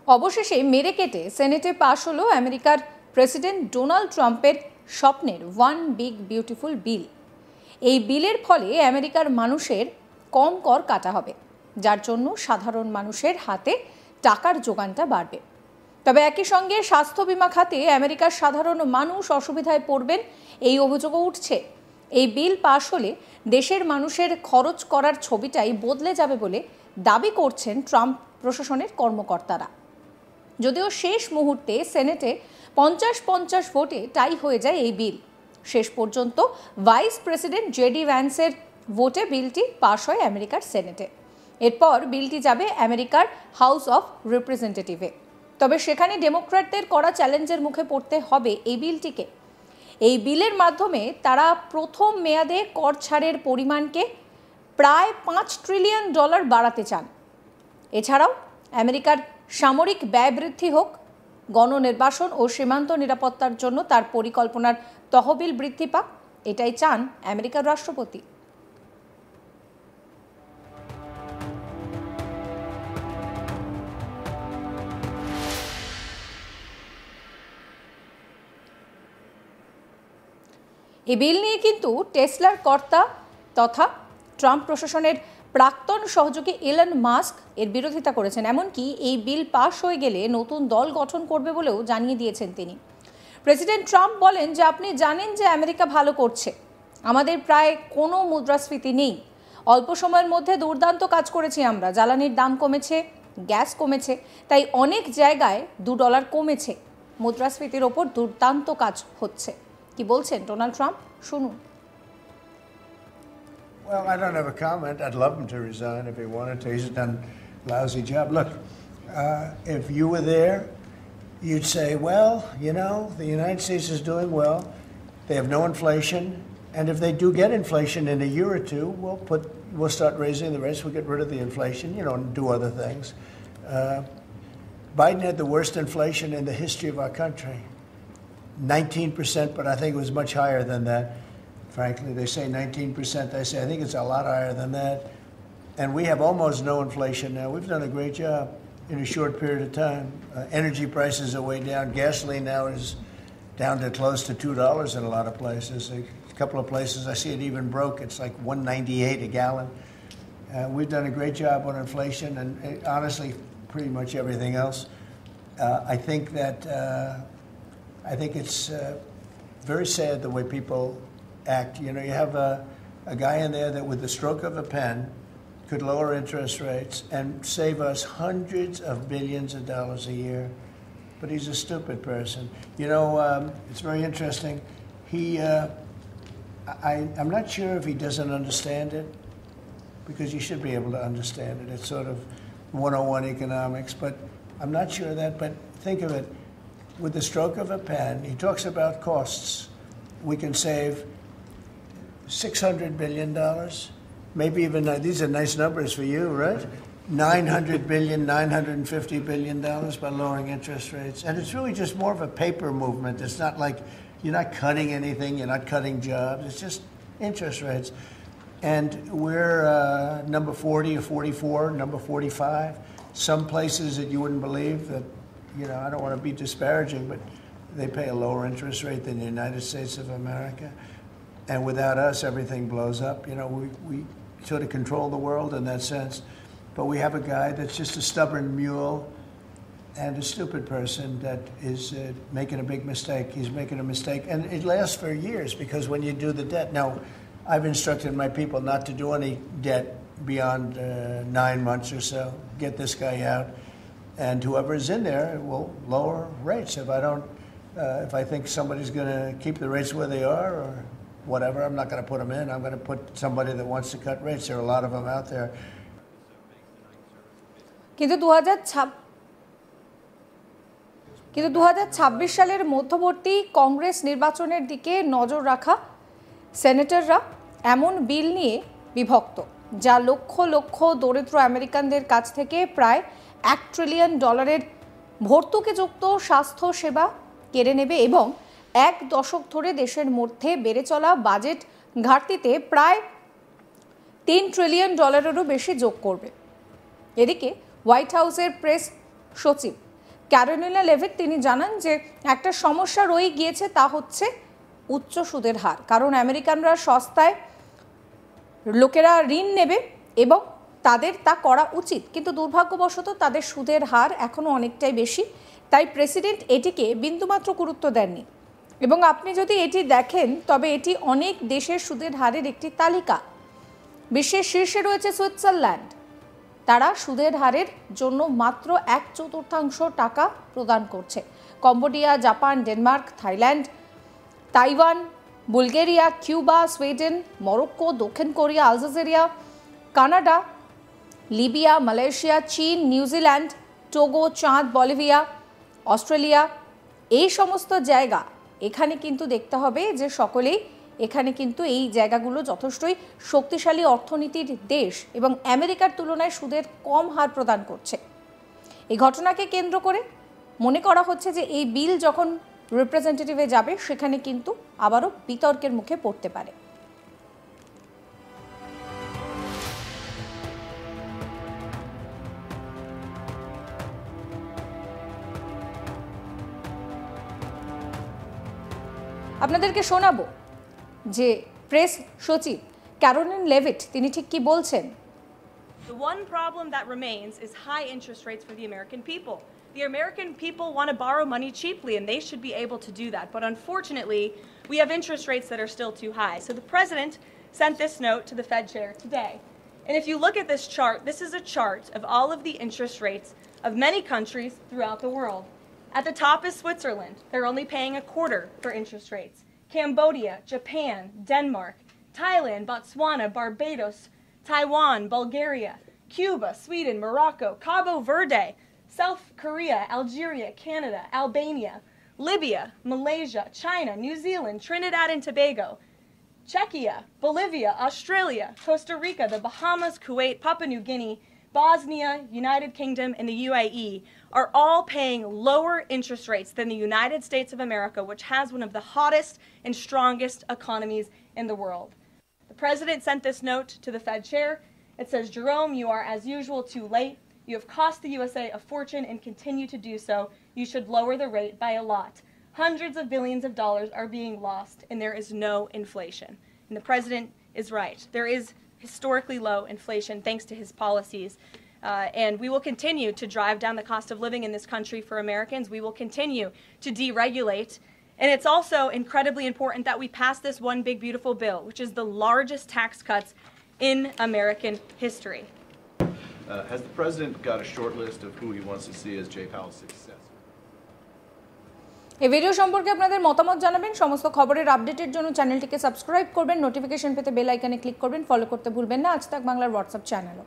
অবশেষে মেরে কেটে সেনেটে পাশ হলো আমেরিকার প্রেসিডেন্ট ডোনাল্ড ট্রাম্পের স্বপ্নের ওয়ান বিগ বিউটিফুল বিল। এই বিলের ফলে আমেরিকার মানুষের কম কর কাটা হবে, যার জন্য সাধারণ মানুষের হাতে টাকার যোগানটা বাড়বে। তবে একই সঙ্গে স্বাস্থ্য বীমা খাতে আমেরিকার সাধারণ মানুষ অসুবিধায় পড়বেন, এই অভিযোগও উঠছে। এই বিল পাশ হলে দেশের মানুষের খরচ করার ছবিটাই বদলে যাবে বলে দাবি করছেন ট্রাম্প প্রশাসনের কর্মকর্তারা। যদিও শেষ মুহূর্তে সেনেটে 50-50 ভোটে টাই হয়ে যায় এই বিল। শেষ পর্যন্ত ভাইস প্রেসিডেন্ট জেডি ভ্যান্সের ভোটে বিলটি পাশ হয় আমেরিকার সেনেটে। এরপর বিলটি যাবে আমেরিকার হাউস অফ রিপ্রেজেন্টেটিভে। তবে সেখানে ডেমোক্র্যাটদের করা চ্যালেঞ্জের মুখে পড়তে হবে এই বিলটিকে। এই বিলের মাধ্যমে তারা প্রথম মেয়াদে কর ছাড়ের পরিমাণকে প্রায় $5 ট্রিলিয়ন বাড়াতে চান। এছাড়াও আমেরিকার সামরিক ব্যয় বৃদ্ধি হোক, গণনির্বাসন ও সীমান্ত নিরাপত্তার জন্য তার পরিকল্পনার তহবিল বৃদ্ধি পাক, এটাই চান আমেরিকার রাষ্ট্রপতি। এই বিল নিয়ে কিন্তু টেসলার কর্তা তথা ট্রাম্প প্রশাসনের প্রাক্তন সহযোগী ইলন মাস্ক এর বিরোধিতা করেছেন। এমনকি এই বিল পাশ হয়ে গেলে নতুন দল গঠন করবে বলেও জানিয়ে দিয়েছেন তিনি। প্রেসিডেন্ট ট্রাম্প বলেন যে আপনি জানেন যে আমেরিকা ভালো করছে, আমাদের প্রায় কোনো মুদ্রাস্ফীতি নেই, অল্প সময়ের মধ্যে দুর্দান্ত কাজ করেছি আমরা, জ্বালানির দাম কমেছে, গ্যাস কমেছে, তাই অনেক জায়গায় $2 কমেছে, মুদ্রাস্ফীতির ওপর দুর্দান্ত কাজ হচ্ছে। কি বলছেন ডোনাল্ড ট্রাম্প, শুনুন। Well, I don't have a comment. I'd love him to resign if he wanted to. He's done a lousy job. Look, if you were there, you'd say, well, you know, the United States is doing well. They have no inflation. And if they do get inflation in a year or two, we'll start raising the rates. We'll get rid of the inflation, you know, and do other things. Biden had the worst inflation in the history of our country. 19%, but I think it was much higher than that. Frankly, they say 19%. I think it's a lot higher than that. And we have almost no inflation now. We've done a great job in a short period of time. Energy prices are way down. Gasoline now is down to close to $2 in a lot of places. A couple of places I see it even broke. It's like $1.98 a gallon. We've done a great job on inflation and honestly, pretty much everything else. I think it's very sad the way people act. You know, you have a guy in there that with the stroke of a pen could lower interest rates and save us hundreds of billions of dollars a year. But he's a stupid person. You know, it's very interesting. I'm not sure if he doesn't understand it, because you should be able to understand it. It's sort of 101 economics, but I'm not sure of that. But think of it, with the stroke of a pen, he talks about costs. We can save $600 billion, maybe even, these are nice numbers for you, right? $900 billion, $950 billion by lowering interest rates. And it's really just more of a paper movement. It's not like you're not cutting anything, you're not cutting jobs, it's just interest rates. And we're number 40 or 44, number 45. Some places that you wouldn't believe that, you know, I don't want to be disparaging, but they pay a lower interest rate than the United States of America. And without us, everything blows up. You know, we sort of control the world in that sense. But we have a guy that's just a stubborn mule and a stupid person that is making a big mistake. He's making a mistake. And it lasts for years because when you do the debt. Now, I've instructed my people not to do any debt beyond 9 months or so. Get this guy out. And whoever is in there will lower rates. If I think somebody's going to keep the rates where they are or whatever, I'm not going to put them in. I'm going to put somebody that wants to cut rates. There are a lot of them out there. কিন্তু 2026 সালের মধ্যবর্তী কংগ্রেস নির্বাচনের দিকে নজর রাখা সেনেটররা এমন বিল নিয়ে বিভক্ত, যা লক্ষ লক্ষ দরিদ্র আমেরিকানদের কাছ থেকে প্রায় $1 ট্রিলিয়ন ভর্তুকিযুক্ত স্বাস্থ্য সেবা কেড়ে নেবে এবং 1 দশক ধরে দেশের মধ্যে বেড়ে চলা বাজেট ঘাটতিতে প্রায় $3 ট্রিলিয়ন বেশি যোগ করবে। এদিকে হোয়াইট হাউসের প্রেস সচিব ক্যারোলিনা লেভিট তিনি জানান যে একটা সমস্যা রয়ে গিয়েছে, তা হচ্ছে উচ্চ সুদের হার। কারণ আমেরিকানরা সস্তায় লোকেরা ঋণ নেবে এবং তাদের তা করা উচিত, কিন্তু দুর্ভাগ্যবশত তাদের সুদের হার এখনও অনেকটাই বেশি। তাই প্রেসিডেন্ট এটিকে বিন্দুমাত্র গুরুত্ব দেননি। এবং আপনি যদি এটি দেখেন তবে এটি অনেক দেশের সুদের হারের একটি তালিকা। বিশ্বের শীর্ষে রয়েছে সুইজারল্যান্ড, তারা সুদের হারের জন্য মাত্র 1/4 টাকা প্রদান করছে। Cambodia, Japan, Denmark, Thailand, Taiwan, Bulgaria, Cuba, Sweden, Morocco, দক্ষিণ Korea, Algeria, Canada, Libya, Malaysia, চীন, নিউজিল্যান্ড, টোগো, চাঁদ, বলিভিয়া, অস্ট্রেলিয়া, এই সমস্ত জায়গা এখানে কিন্তু দেখতে হবে যে সকলেই এখানে কিন্তু এই জায়গাগুলো যথেষ্টই শক্তিশালী অর্থনীতির দেশ এবং আমেরিকার তুলনায় সুদের কম হার প্রদান করছে। এই ঘটনাকে কেন্দ্র করে মনে করা হচ্ছে যে এই বিল যখন রিপ্রেজেন্টেটিভে যাবে সেখানে কিন্তু আবারও বিতর্কের মুখে পড়তে পারে। আপনাদেরকে শোনাবো যে প্রেস সচিব ক্যারোলিন লেভিট তিনি ঠিক কি বলছেন। The one problem that remains is high interest rates for the American people. The American people want to borrow money cheaply, and they should be able to do that. But unfortunately, we have interest rates that are still too high. So the president sent this note to the Fed chair today. And if you look at this chart, this is a chart of all of the interest rates of many countries throughout the world. At the top is Switzerland. They're only paying 1/4 for interest rates. Cambodia, Japan, Denmark, Thailand, Botswana, Barbados, Taiwan, Bulgaria, Cuba, Sweden, Morocco, Cabo Verde, South Korea, Algeria, Canada, Albania, Libya, Malaysia, China, New Zealand, Trinidad and Tobago, Czechia, Bolivia, Australia, Costa Rica, the Bahamas, Kuwait, Papua New Guinea, Bosnia, United Kingdom, and the UAE are all paying lower interest rates than the United States of America, which has one of the hottest and strongest economies in the world. The president sent this note to the Fed chair. It says, Jerome, you are as usual too late. You have cost the USA a fortune and continue to do so. You should lower the rate by a lot. Hundreds of billions of dollars are being lost and there is no inflation. And the president is right. There is historically low inflation thanks to his policies. And we will continue to drive down the cost of living in this country for Americans. We will continue to deregulate. And it's also incredibly important that we pass this one big beautiful bill, which is the largest tax cuts in American history. Has the president got a short list of who he wants to see as Jay Powell's successor? এই video সম্পর্কে আপনাদের মতামত জানাবেন। সমস্ত খবরের আপডেটের জন্য চ্যানেলটিকে সাবস্ক্রাইব করবেন, নোটিফিকেশন পেতে বেল আইকনে ক্লিক করবেন, ফলো করতে ভুলবেন না আজ তাক বাংলার হোয়াটসঅ্যাপ চ্যানেলও।